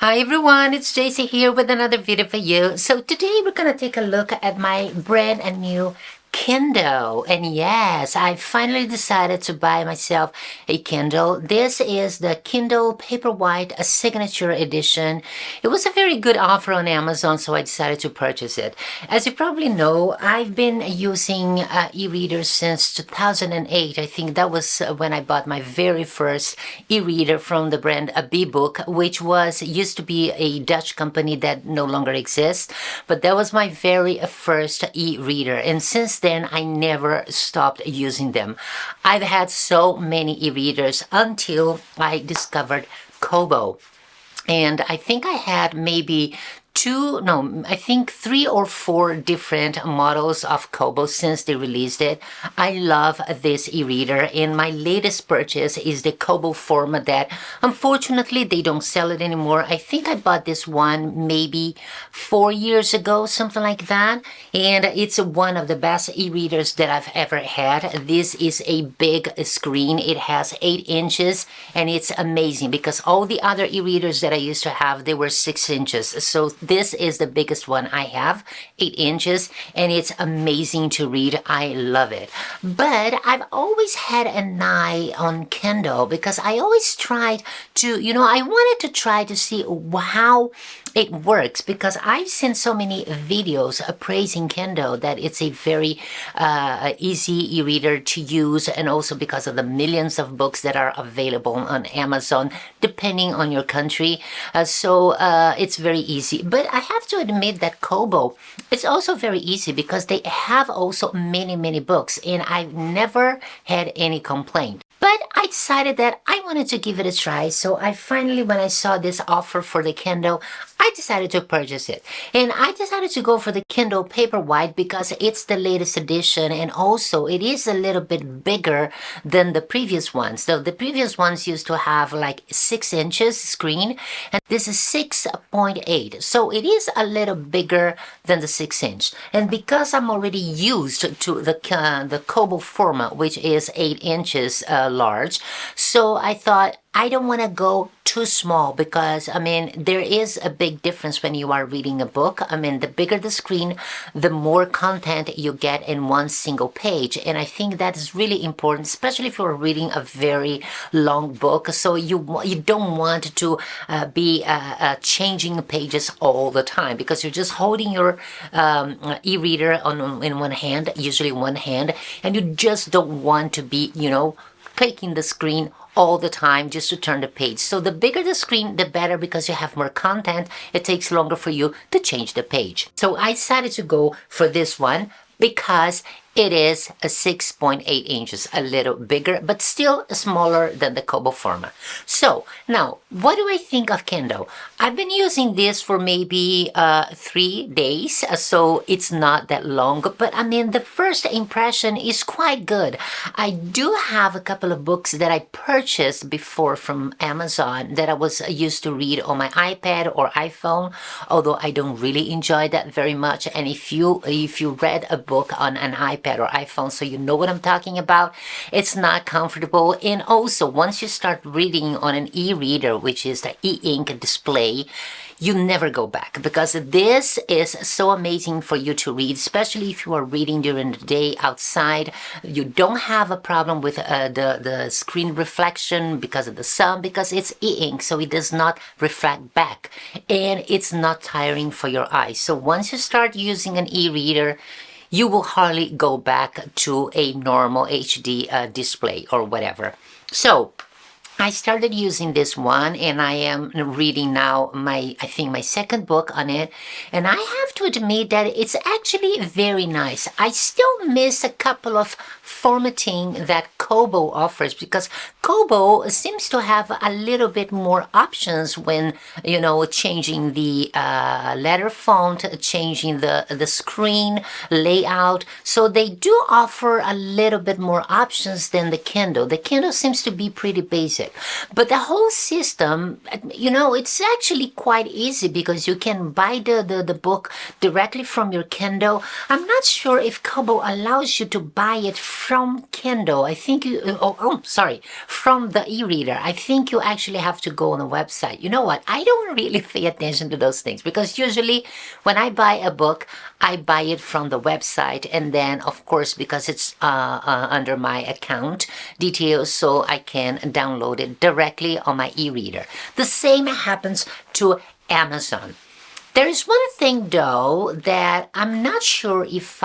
Hi everyone, it's JC here with another video for you. So today we're gonna take a look at my brand new Kindle. And yes, I finally decided to buy myself a Kindle. This is the Kindle Paperwhite, a signature edition. It was a very good offer on Amazon, so I decided to purchase it. As you probably know, I've been using e-readers since 2008. I think that was when I bought my very first e-reader from the brand Book, which used to be a Dutch company that no longer exists. But that was my very first e-reader, and since then I never stopped using them. I've had so many e-readers until I discovered Kobo. And I think I had maybe I think 3 or 4 different models of Kobo since they released it. I love this e-reader, and my latest purchase is the Kobo format that unfortunately they don't sell it anymore. I think I bought this one maybe 4 years ago, something like that, and it's one of the best e-readers that I've ever had. This is a big screen. It has 8 inches, and it's amazing because all the other e-readers that I used to have, they were 6 inches. So this is the biggest one I have, 8 inches, and it's amazing to read. I love it. But I've always had an eye on Kindle because I always tried to, I wanted to try to see how it works, because I've seen so many videos praising Kindle that it's a very easy e-reader to use, and also because of the millions of books that are available on Amazon depending on your country. So it's very easy. But I have to admit that Kobo is also very easy because they have also many books, and I've never had any complaint. But I decided that I wanted to give it a try, so I finally, when I saw this offer for the Kindle, I decided to purchase it. And I decided to go for the Kindle Paperwhite because it's the latest edition, and also it is a little bit bigger than the previous ones. So the previous ones used to have like 6 inches screen, and this is 6.8. So it is a little bigger than the 6 inch. And because I'm already used to the Kobo format, which is 8 inches large, so I thought I don't want to go too small because, there is a big difference when you are reading a book. The bigger the screen, the more content you get in one single page. And I think that is really important, especially if you're reading a very long book. So you don't want to be changing pages all the time, because you're just holding your e-reader in one hand, usually one hand, and you just don't want to be, clicking the screen all the time just to turn the page. So the bigger the screen, the better, because you have more content. It takes longer for you to change the page. So I decided to go for this one because it is a 6.8 inches, a little bigger, but still smaller than the Kobo format. So now, what do I think of Kindle? I've been using this for maybe 3 days, so it's not that long, but the first impression is quite good. I do have a couple of books that I purchased before from Amazon that I was used to read on my iPad or iPhone, although I don't really enjoy that very much. And if you read a book on an iPad or iPhone, so you know what I'm talking about, it's not comfortable. And also, once you start reading on an e-reader, which is the e-ink display, you never go back, because this is so amazing for you to read, especially if you are reading during the day outside. You don't have a problem with the screen reflection because of the sun, because it's e-ink, so it does not reflect back, and it's not tiring for your eyes. So once you start using an e-reader, you will hardly go back to a normal HD display or whatever. So I started using this one, and I am reading now I think my second book on it, and I have to admit that it's actually very nice. I still miss a couple of formatting that Kobo offers, because Kobo seems to have a little bit more options when, changing the letter font, changing the screen layout. So they do offer a little bit more options than the Kindle. The Kindle seems to be pretty basic. it. But the whole system, it's actually quite easy because you can buy the book directly from your Kindle. I'm not sure if Kobo allows you to buy it from Kindle. I think from the e-reader. I think you actually have to go on the website. You know what? I don't really pay attention to those things because usually when I buy a book, I buy it from the website, and then of course because it's under my account details, so I can download it directly on my e-reader. The same happens to Amazon. There is one thing though that I'm not sure if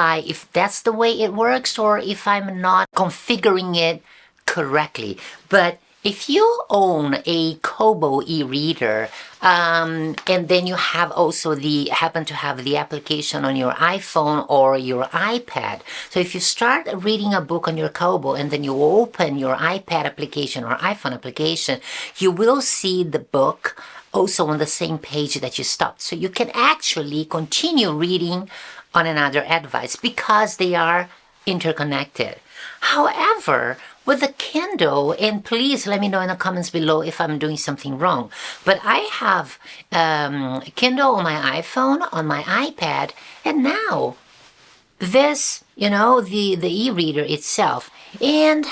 that's the way it works or if I'm not configuring it correctly. But if you own a Kobo e-reader, and then you have also happen to have the application on your iPhone or your iPad. So if you start reading a book on your Kobo and then you open your iPad application or iPhone application, you will see the book also on the same page that you stopped. So you can actually continue reading on another device because they are interconnected. However, with the Kindle, and please let me know in the comments below if I'm doing something wrong, but I have Kindle on my iPhone, on my iPad, and now this, the e-reader itself, and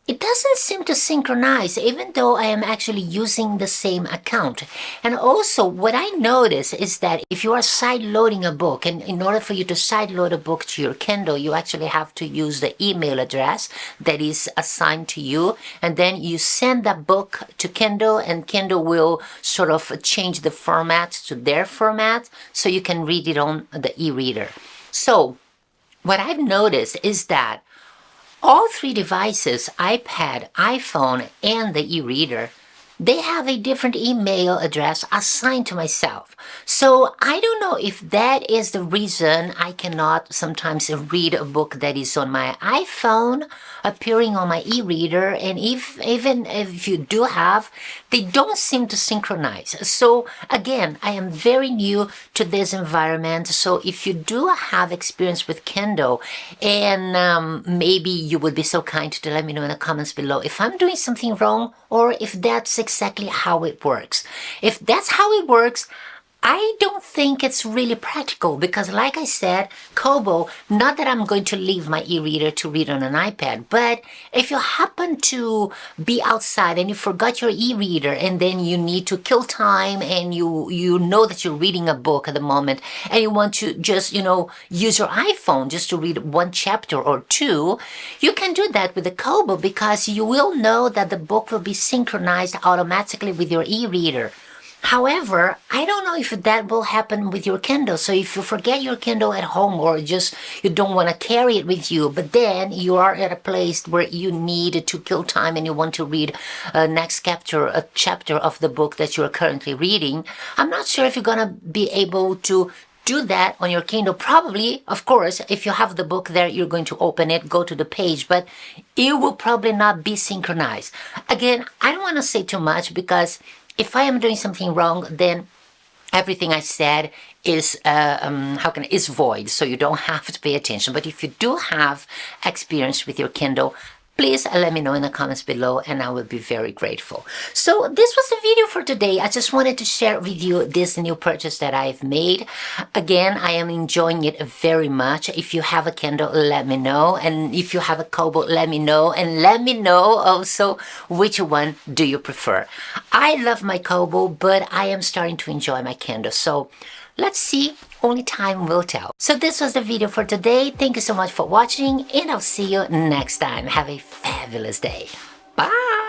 it doesn't seem to synchronize even though I am actually using the same account. And also what I notice is that if you are side-loading a book, and in order for you to side-load a book to your Kindle, you actually have to use the email address that is assigned to you, and then you send that book to Kindle, and Kindle will sort of change the format to their format so you can read it on the e-reader. So what I've noticed is that all three devices, iPad, iPhone, and the e-reader, they have a different email address assigned to myself. So I don't know if that is the reason I cannot sometimes read a book that is on my iPhone appearing on my e-reader, and even if you do have, they don't seem to synchronize. So again, I am very new to this environment, so if you do have experience with Kindle, and maybe you would be so kind to let me know in the comments below if I'm doing something wrong or if that's exactly how it works. If that's how it works, I don't think it's really practical because, like I said, Kobo, not that I'm going to leave my e-reader to read on an iPad, but if you happen to be outside and you forgot your e-reader and then you need to kill time and you know that you're reading a book at the moment and you want to just, use your iPhone just to read one chapter or two, you can do that with the Kobo because you will know that the book will be synchronized automatically with your e-reader. However, I don't know if that will happen with your Kindle. So if you forget your Kindle at home or just you don't want to carry it with you, but then you are at a place where you need to kill time and you want to read a chapter of the book that you are currently reading, I'm not sure if you're going to be able to do that on your Kindle. Probably, of course, if you have the book there, you're going to open it, go to the page, but it will probably not be synchronized. Again, I don't want to say too much because if I am doing something wrong, then everything I said is is void, so you don't have to pay attention. But if you do have experience with your Kindle, please let me know in the comments below and I will be very grateful. So this was the video for today. I just wanted to share with you this new purchase that I've made. Again, I am enjoying it very much. If you have a Kindle, let me know. And if you have a Kobo, let me know. And let me know also which one do you prefer. I love my Kobo, but I am starting to enjoy my Kindle. So let's see, only time will tell. So this was the video for today. Thank you so much for watching and I'll see you next time. Have a fabulous day. Bye!